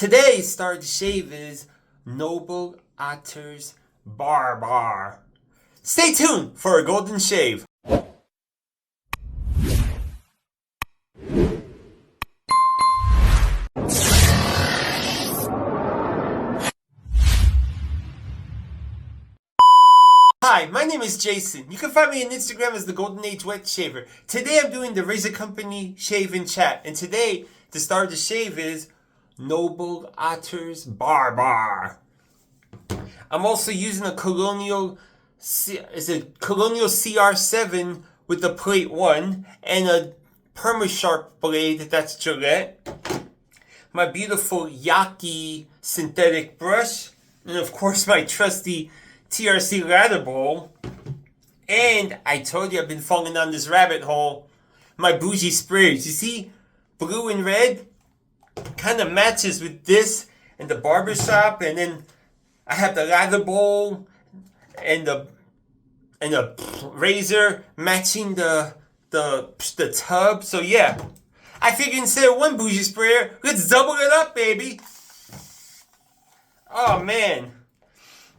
Today's star to shave is Noble Otter's Barrbarr. Stay tuned for a golden shave. Hi, my name is Jason. You can find me on Instagram as the Golden Age Wet Shaver. Today I'm doing the Razor Company Shave and Chat. And today, the star of the shave is Noble Otter's Barrbarr. I'm also using a Colonial CR7 with the plate 1 and a Permasharp blade, that's Gillette. My beautiful Yaqi synthetic brush. And of course my trusty TRC lather bowl. And I told you I've been falling down this rabbit hole. My bougie sprays. You see, blue and red kind of matches with this and the Barbershop. And then I have the lather bowl and the razor matching the tub. So yeah, I figured instead of one bougie sprayer, let's double it up, baby. Oh man.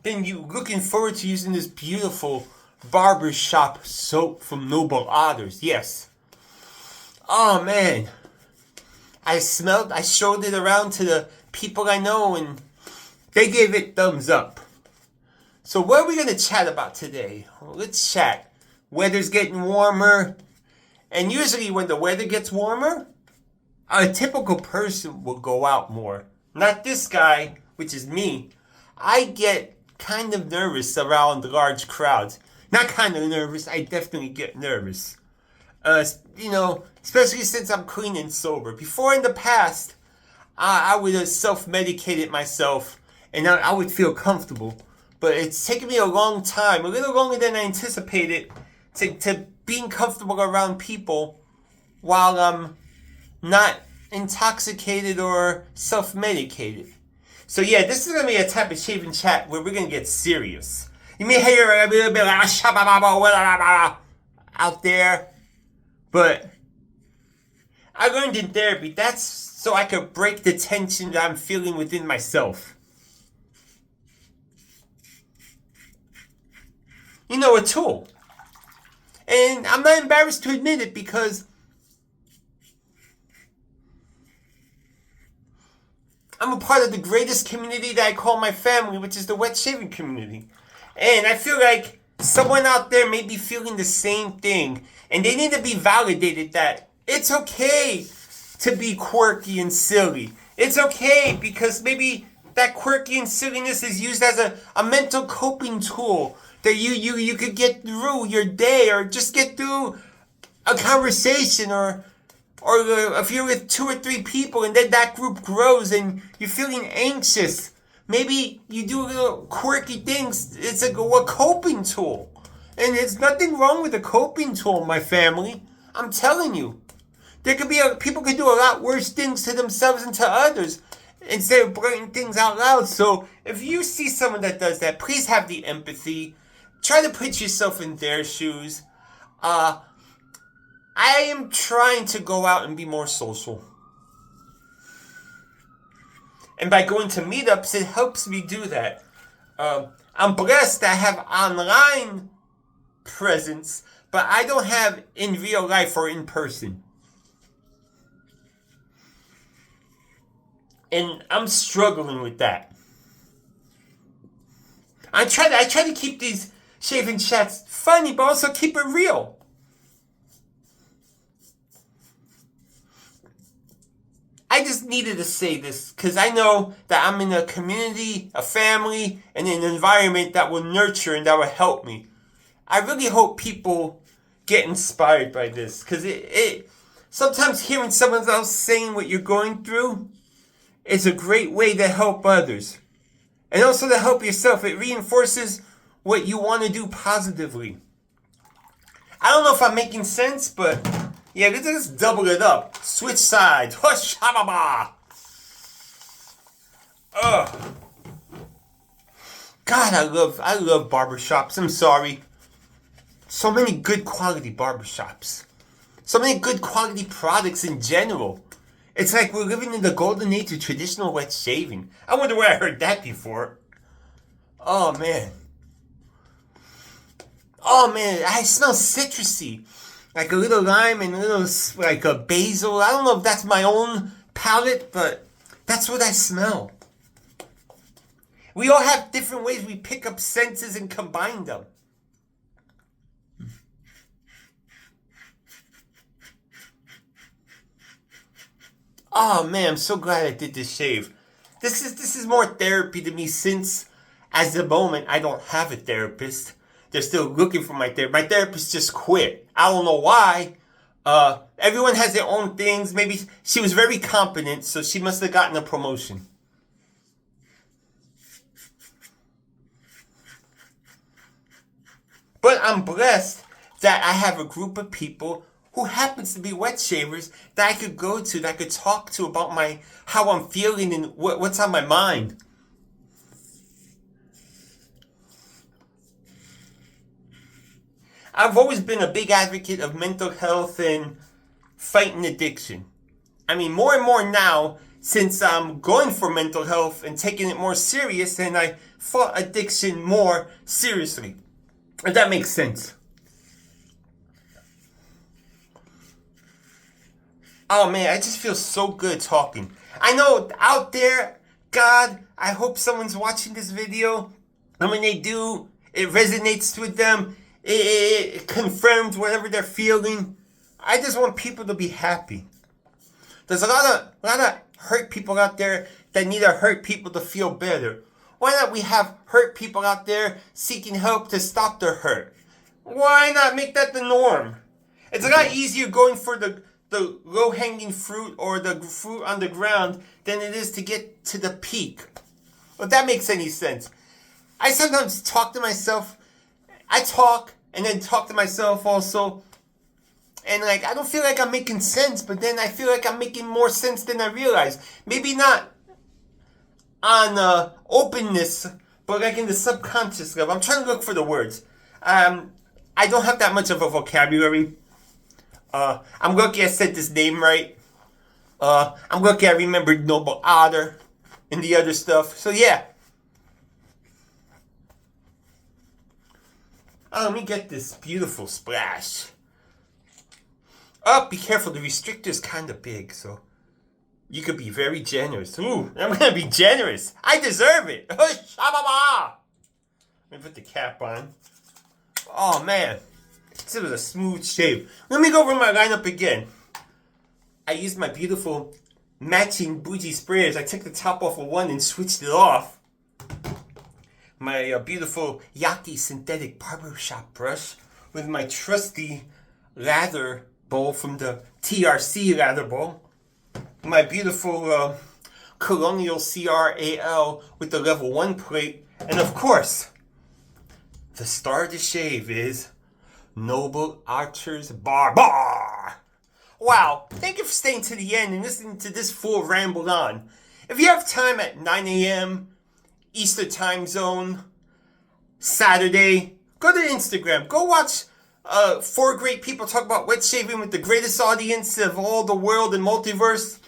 Been looking forward to using this beautiful Barbershop soap from Noble Otters. Yes. Oh man. I showed it around to the people I know and they gave it thumbs up. So what are we going to chat about today? Well, let's chat. Weather's getting warmer. And usually when the weather gets warmer, a typical person will go out more. Not this guy, which is me. I get kind of nervous around large crowds. Not kind of nervous, I definitely get nervous. Especially since I'm clean and sober. Before in the past, I would have self-medicated myself and I would feel comfortable. But it's taken me a long time, a little longer than I anticipated, to being comfortable around people while I'm not intoxicated or self-medicated. So yeah, this is going to be a type of shave and chat where we're going to get serious. You may hear a little bit out there, but I learned in therapy that's so I could break the tension that I'm feeling within myself. A tool. And I'm not embarrassed to admit it because I'm a part of the greatest community that I call my family, which is the wet shaving community. And I feel like someone out there may be feeling the same thing. And they need to be validated that it's okay to be quirky and silly. It's okay because maybe that quirky and silliness is used as a mental coping tool that you could get through your day or just get through a conversation or if you're with 2 or 3 people and then that group grows and you're feeling anxious, maybe you do little quirky things. It's a coping tool. And there's nothing wrong with a coping tool, my family. I'm telling you. People could do a lot worse things to themselves and to others instead of blurting things out loud. So if you see someone that does that, please have the empathy. Try to put yourself in their shoes. I am trying to go out and be more social. And by going to meetups, it helps me do that. I'm blessed that I have online presence, but I don't have in real life or in person. And I'm struggling with that. I try to keep these shaving chats funny, but also keep it real. I just needed to say this because I know that I'm in a community, a family, and an environment that will nurture and that will help me. I really hope people get inspired by this because it sometimes hearing someone else saying what you're going through is a great way to help others. And also to help yourself. It reinforces what you want to do positively. I don't know if I'm making sense, but yeah, let's just double it up. Switch sides. Hush, hababa. Ugh. God, I love barbershops. I'm sorry. So many good quality barbershops. So many good quality products in general. It's like we're living in the golden age of traditional wet shaving. I wonder where I heard that before. Oh man. Oh man, I smell citrusy. Like a little lime and a little, like a basil. I don't know if that's my own palate, but that's what I smell. We all have different ways we pick up senses and combine them. Oh man, I'm so glad I did this shave. This is more therapy to me since, at the moment, I don't have a therapist. They're still looking for my therapist. My therapist just quit. I don't know why. Everyone has their own things. Maybe she was very competent, so she must have gotten a promotion. But I'm blessed that I have a group of people who happens to be wet shavers that I could go to, that I could talk to about how I'm feeling and what's on my mind. I've always been a big advocate of mental health and fighting addiction. I mean, more and more now, since I'm going for mental health and taking it more serious, and I fought addiction more seriously. If that makes sense. Oh man, I just feel so good talking. I know out there, God, I hope someone's watching this video. And when they do, it resonates with them. It confirms whatever they're feeling. I just want people to be happy. There's a lot of hurt people out there that need to hurt people to feel better. Why not we have hurt people out there seeking help to stop their hurt? Why not make that the norm? It's a lot easier going for the low-hanging fruit or the fruit on the ground than it is to get to the peak. If that makes any sense. I sometimes talk to myself. I talk and then talk to myself also. And like, I don't feel like I'm making sense, but then I feel like I'm making more sense than I realize. Maybe not on openness, but like in the subconscious level. I'm trying to look for the words. I don't have that much of a vocabulary. I'm lucky I said this name right. I'm lucky I remembered Noble Otter and the other stuff. So yeah. Oh, let me get this beautiful splash. Oh, be careful. The restrictor's kind of big, so you could be very generous. Ooh, I'm going to be generous. I deserve it. Shababa! Let me put the cap on. Oh, man. This was a smooth shave. Let me go over my lineup again. I used my beautiful matching bougie sprayers. I took the top off of one and switched it off. My beautiful Yaqi synthetic Barbershop brush with my trusty lather bowl from the TRC lather bowl. My beautiful Colonial CR7 AL with the level 1 plate. And of course, the star of the shave is Noble Otter's Barrbarr. Wow, thank you for staying to the end and listening to this full ramble on. If you have time at 9 a.m. Eastern time zone, Saturday, go to Instagram. Go watch 4 great people talk about wet shaving with the greatest audience of all the world and multiverse.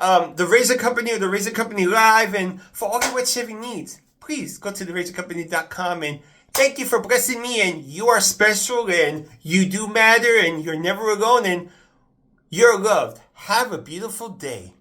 The Razor Company or the Razor Company Live. And for all your wet shaving needs, please go to therazorcompany.com. And thank you for blessing me. And you are special and you do matter and you're never alone and you're loved. Have a beautiful day.